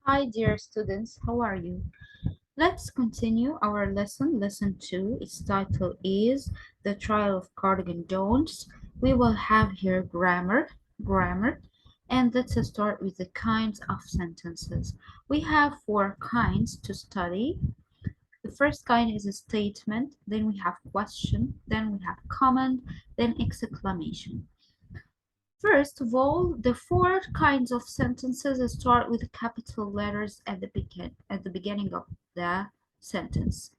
Hi, dear students, how are you? Let's continue our lesson, lesson 2. Its title is The Trial of Cardigan Jones. We will have here grammar, and let's start with the kinds of sentences. We have four kinds to study. The first kind is a statement, then we have question, then we have comment, then exclamation. First of all, the four kinds of sentences start with capital letters at the beginning of the sentence.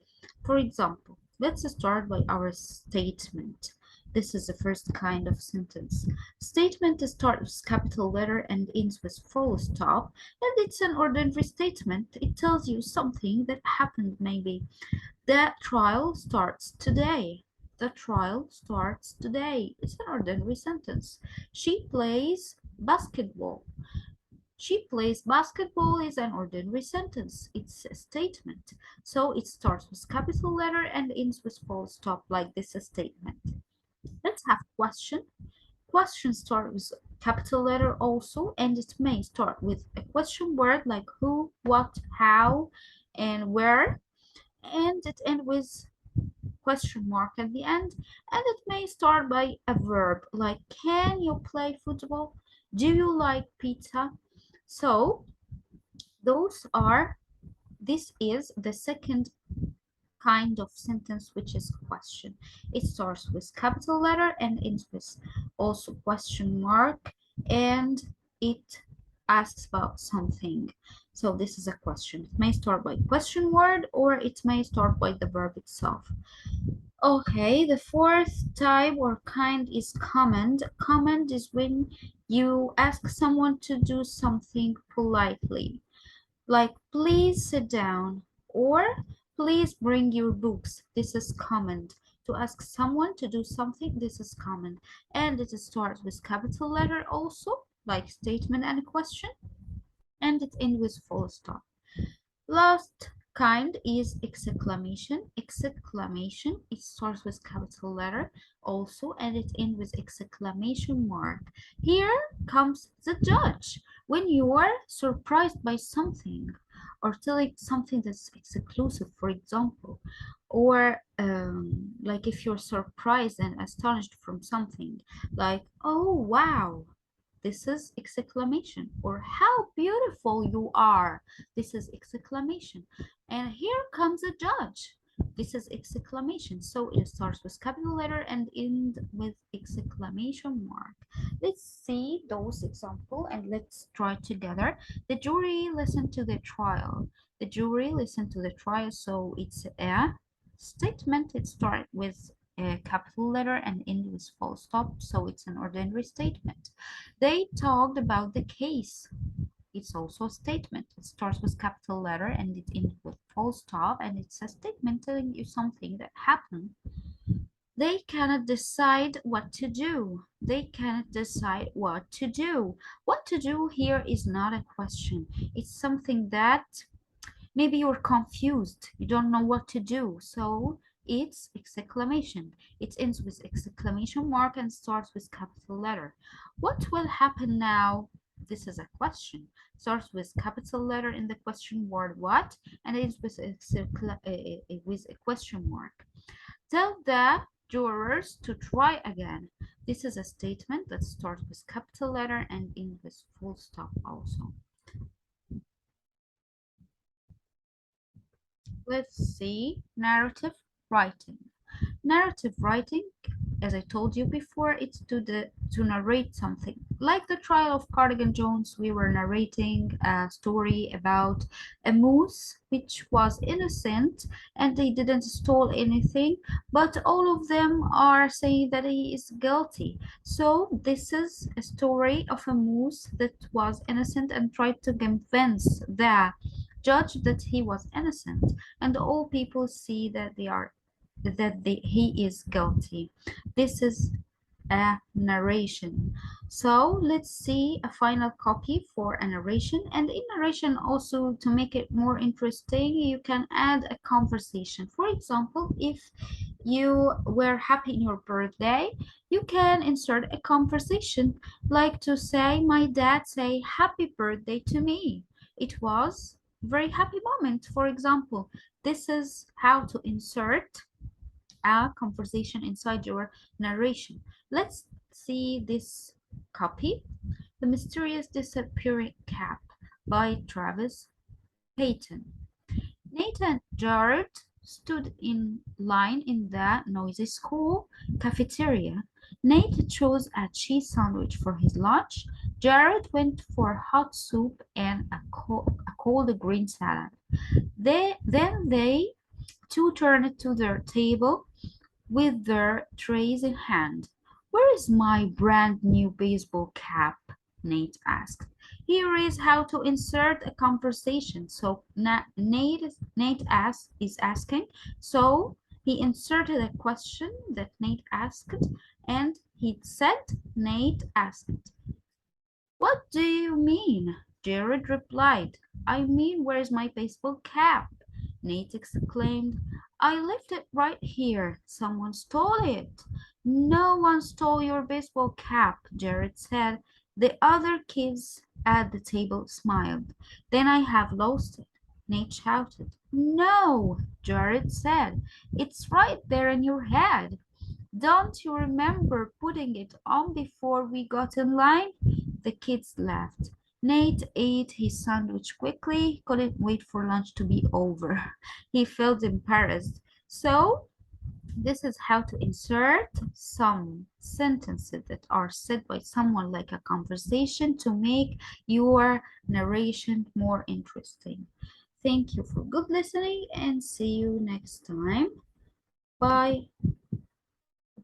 For example, let's start by our statement. This is the first kind of sentence. Statement starts with capital letter and ends with full stop, and it's an ordinary statement. It tells you something that happened maybe. The trial starts today. The trial starts today. It's an ordinary sentence. She plays basketball. She plays basketball is an ordinary sentence. It's a statement. So it starts with capital letter and ends with full stop like this statement. Let's have question. Question start with capital letter also, and it may start with a question word like who, what, how, and where, and it ends with question mark at the end, and it may start by a verb like can you play football, do you like pizza. So this is the second kind of sentence, which is question. It starts with capital letter and ends with also question mark, and it asks about something. So this is a question. It may start by question word or it may start by the verb itself. Okay, the fourth type or kind is command. Command is when you ask someone to do something politely, like please sit down or please bring your books. This is command. To ask someone to do something, this is command. And it starts with capital letter also, like statement and question, and it ends with full stop. Last kind is exclamation. Exclamation, it starts with capital letter also, and it ends with exclamation mark. Here comes the judge. When you are surprised by something or telling something that's exclusive, for example, or like if you're surprised and astonished from something, like, oh wow, this is exclamation, or how beautiful you are, this is exclamation. And here comes a judge, this is exclamation. So it starts with capital letter and end with exclamation mark. Let's see those examples and let's try together. The jury listened to the trial. The jury listened to the trial, so it's a statement. It starts with a capital letter and end with full stop, so it's an ordinary statement. They talked about the case. It's also a statement. It starts with capital letter and it ends with full stop, and it's a statement telling you something that happened. They cannot decide what to do. They cannot decide what to do. What to do here is not a question. It's something that maybe you're confused. You don't know what to do. So it's exclamation. It ends with exclamation mark and starts with capital letter. What will happen now? This is a question. Starts with capital letter in the question word what, and ends with a question mark. Tell the jurors to try again. This is a statement that starts with capital letter and ends with full stop also. Let's see narrative writing. Narrative writing, as I told you before, it's to narrate something. Like the trial of Cardigan Jones, we were narrating a story about a moose which was innocent and they didn't stole anything, but all of them are saying that he is guilty. So this is a story of a moose that was innocent and tried to convince the judge that he was innocent, and all people see that he is guilty. This is a narration. So let's see a final copy for a narration. And in narration also, to make it more interesting, you can add a conversation. For example, if you were happy in your birthday, you can insert a conversation like to say, my dad say happy birthday to me. It was a very happy moment. For example, this is how to insert a conversation inside your narration. Let's see this copy. The Mysterious Disappearing Cap by Travis Payton. Nathan Jared stood in line in the noisy school cafeteria. Nate chose a cheese sandwich for his lunch. Jared went for hot soup and a cold green salad. Then they two turned to their table with their trays in hand. "Where is my brand new baseball cap?" Nate asked. Here is how to insert a conversation. So is asking. So he inserted a question that Nate asked, and he said, Nate asked, "What do you mean?" Jared replied, "I mean, where's my baseball cap?" Nate exclaimed, "I left it right here. Someone stole it." "No one stole your baseball cap," Jared said. The other kids at the table smiled. "Then I have lost it," Nate shouted. "No," Jared said. "It's right there in your head. Don't you remember putting it on before we got in line?" The kids laughed. Nate ate his sandwich quickly, couldn't wait for lunch to be over. He felt embarrassed. So, this is how to insert some sentences that are said by someone like a conversation to make your narration more interesting. Thank you for good listening and see you next time. Bye.